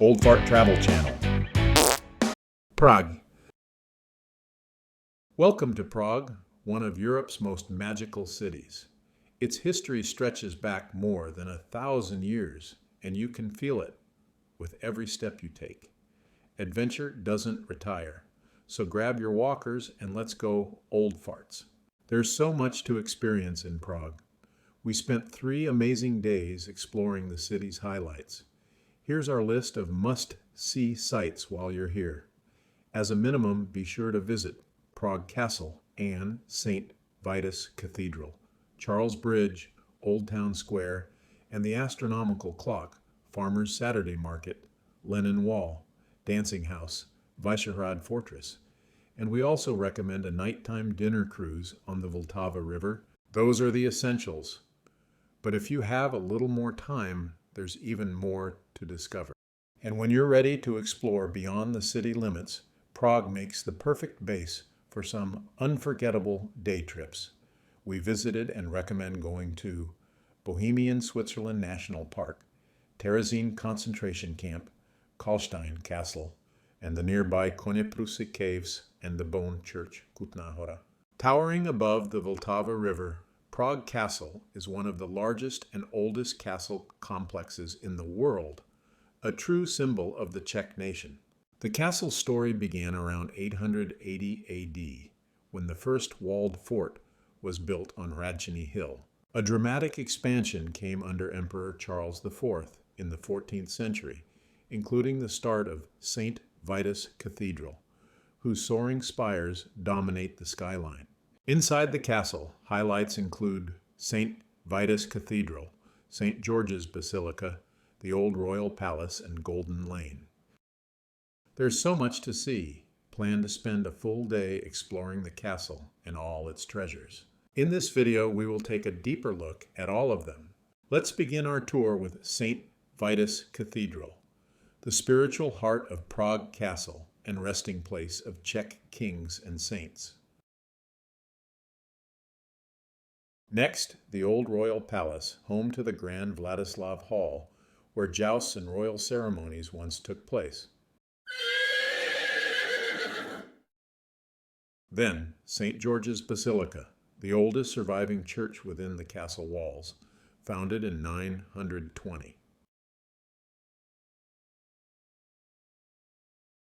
Old Fart Travel Channel. Prague. Welcome to Prague, one of Europe's most magical cities. Its history stretches back more than 1,000 years, and you can feel it with every step you take. Adventure doesn't retire, so grab your walkers and let's go old farts. There's so much to experience in Prague. We spent 3 amazing days exploring the city's highlights. Here's our list of must-see sites while you're here. As a minimum, be sure to visit Prague Castle and St. Vitus Cathedral, Charles Bridge, Old Town Square, and the astronomical clock, Farmers' Saturday Market, Lenin Wall, Dancing House, Vyšehrad Fortress. And we also recommend a nighttime dinner cruise on the Vltava River. Those are the essentials. But if you have a little more time, there's even more to discover. And when you're ready to explore beyond the city limits, Prague makes the perfect base for some unforgettable day trips. We visited and recommend going to Bohemian Switzerland National Park, Terezín Concentration Camp, Karlstein Castle, and the nearby Koněprusy Caves and the Bone Church, Kutná Hora. Towering above the Vltava River, Prague Castle is one of the largest and oldest castle complexes in the world, a true symbol of the Czech nation. The castle's story began around 880 AD, when the first walled fort was built on Hradčany Hill. A dramatic expansion came under Emperor Charles IV in the 14th century, including the start of St. Vitus Cathedral, whose soaring spires dominate the skyline. Inside the castle, highlights include St. Vitus Cathedral, St. George's Basilica, the Old Royal Palace, and Golden Lane. There's so much to see. Plan to spend a full day exploring the castle and all its treasures. In this video, we will take a deeper look at all of them. Let's begin our tour with St. Vitus Cathedral, the spiritual heart of Prague Castle and resting place of Czech kings and saints. Next, the Old Royal Palace, home to the Grand Vladislav Hall, where jousts and royal ceremonies once took place. Then, St. George's Basilica, the oldest surviving church within the castle walls, founded in 920.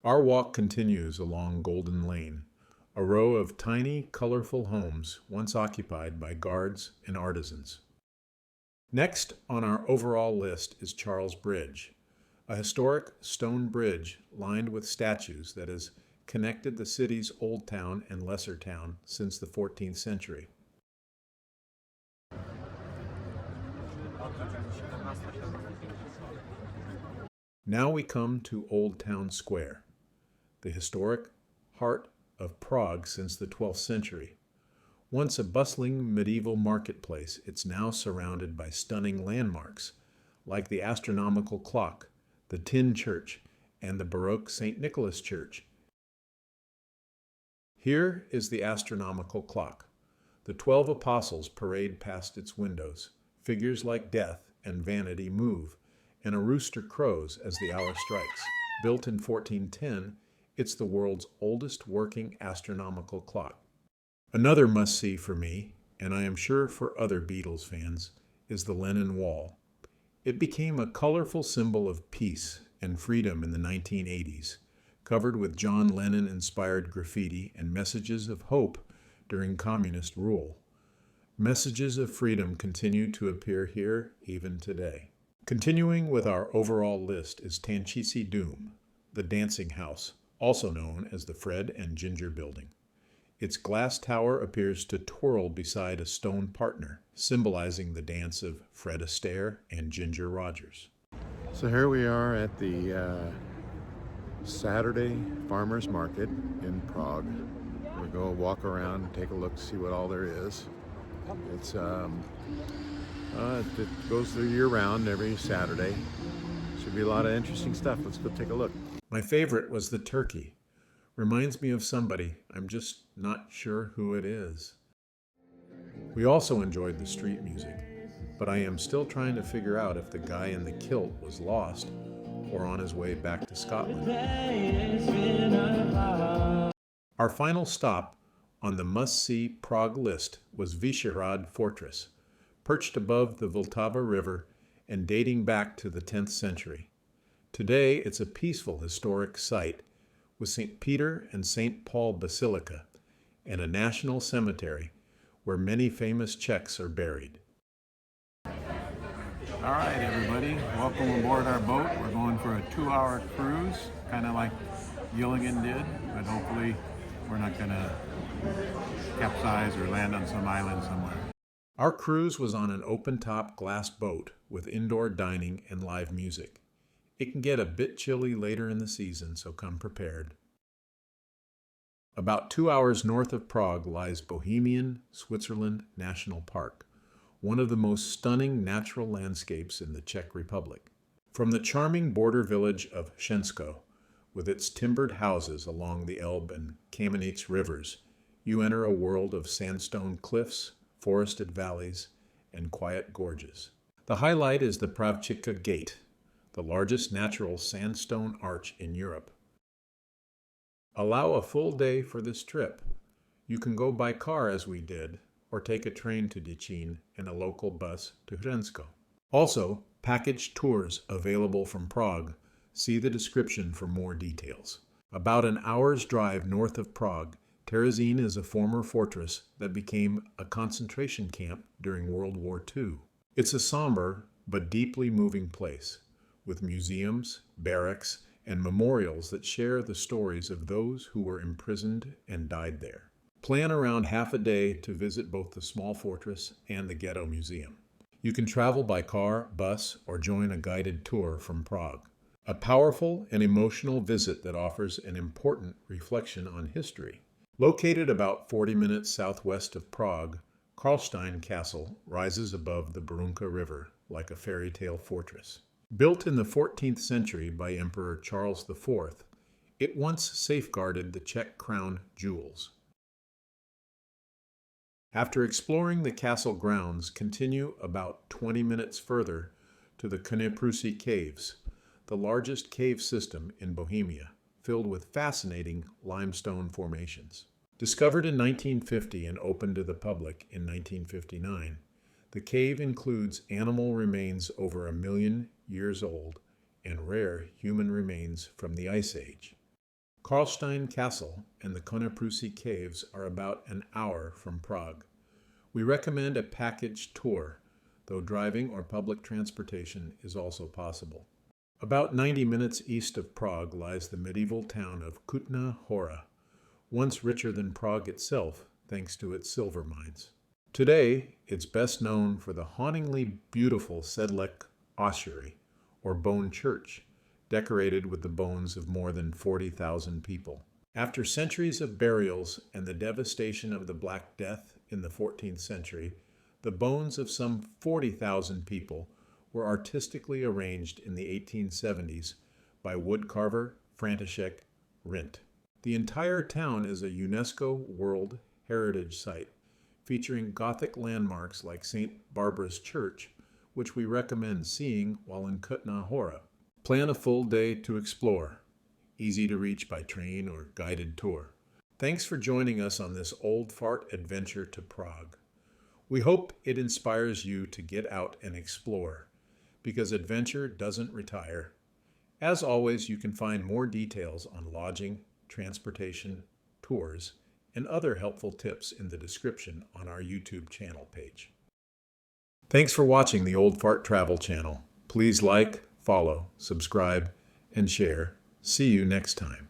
Our walk continues along Golden Lane, a row of tiny, colorful homes once occupied by guards and artisans. Next on our overall list is Charles Bridge, a historic stone bridge lined with statues that has connected the city's Old Town and Lesser Town since the 14th century. Now we come to Old Town Square, the historic heart of Prague since the 12th century. Once a bustling medieval marketplace, it's now surrounded by stunning landmarks like the astronomical clock, the Tin Church, and the Baroque St. Nicholas Church. Here is the astronomical clock. The 12 apostles parade past its windows. Figures like death and vanity move, and a rooster crows as the hour strikes. Built in 1410, it's the world's oldest working astronomical clock. Another must-see for me, and I am sure for other Beatles fans, is the Lenin Wall. It became a colorful symbol of peace and freedom in the 1980s, covered with John Lennon-inspired graffiti and messages of hope during communist rule. Messages of freedom continue to appear here even today. Continuing with our overall list is Tančicí dům, the dancing house, also known as the Fred and Ginger Building. Its glass tower appears to twirl beside a stone partner, symbolizing the dance of Fred Astaire and Ginger Rogers. So here we are at the Saturday Farmers Market in Prague. We'll go walk around and take a look, see what all there is. It goes through year-round every Saturday. Should be a lot of interesting stuff. Let's go take a look. My favorite was the turkey. Reminds me of somebody. I'm just not sure who it is. We also enjoyed the street music, but I am still trying to figure out if the guy in the kilt was lost or on his way back to Scotland. Our final stop on the must-see Prague list was Vyšehrad Fortress, perched above the Vltava River and dating back to the 10th century. Today, it's a peaceful historic site with St. Peter and St. Paul Basilica and a national cemetery where many famous Czechs are buried. All right, everybody, welcome aboard our boat. We're going for a 2-hour cruise, kind of like Gilligan did, but hopefully we're not going to capsize or land on some island somewhere. Our cruise was on an open-top glass boat with indoor dining and live music. It can get a bit chilly later in the season, so come prepared. About 2 hours north of Prague lies Bohemian Switzerland National Park, one of the most stunning natural landscapes in the Czech Republic. From the charming border village of Město, with its timbered houses along the Elbe and Kamenec rivers, you enter a world of sandstone cliffs, forested valleys, and quiet gorges. The highlight is the Pravčička Gate, the largest natural sandstone arch in Europe. Allow a full day for this trip. You can go by car as we did, or take a train to Děčín and a local bus to Hřensko. Also, packaged tours available from Prague. See the description for more details. About an hour's drive north of Prague, Terezín is a former fortress that became a concentration camp during World War II. It's a somber but deeply moving place, with museums, barracks, and memorials that share the stories of those who were imprisoned and died there. Plan around half a day to visit both the small fortress and the Ghetto Museum. You can travel by car, bus, or join a guided tour from Prague. A powerful and emotional visit that offers an important reflection on history. Located about 40 minutes southwest of Prague, Karlstein Castle rises above the Brunka River like a fairy tale fortress. Built in the 14th century by Emperor Charles IV, it once safeguarded the Czech crown jewels. After exploring the castle grounds, continue about 20 minutes further to the Koněprusy Caves, the largest cave system in Bohemia, filled with fascinating limestone formations. Discovered in 1950 and opened to the public in 1959, the cave includes animal remains over 1 million years old and rare human remains from the Ice Age. Karlstein Castle and the Koněprusy Caves are about an hour from Prague. We recommend a packaged tour, though driving or public transportation is also possible. About 90 minutes east of Prague lies the medieval town of Kutná Hora, once richer than Prague itself thanks to its silver mines. Today, it's best known for the hauntingly beautiful Sedlec ossuary, or bone church, decorated with the bones of more than 40,000 people. After centuries of burials and the devastation of the Black Death in the 14th century, the bones of some 40,000 people were artistically arranged in the 1870s by woodcarver František Rint. The entire town is a UNESCO World Heritage Site, featuring Gothic landmarks like St. Barbara's Church, which we recommend seeing while in Kutná Hora. Plan a full day to explore, easy to reach by train or guided tour. Thanks for joining us on this old fart adventure to Prague. We hope it inspires you to get out and explore, because adventure doesn't retire. As always, you can find more details on lodging, transportation, tours, and other helpful tips in the description on our YouTube channel page. Thanks for watching the Old Fart Travel channel. Please like, follow, subscribe, and share. See you next time.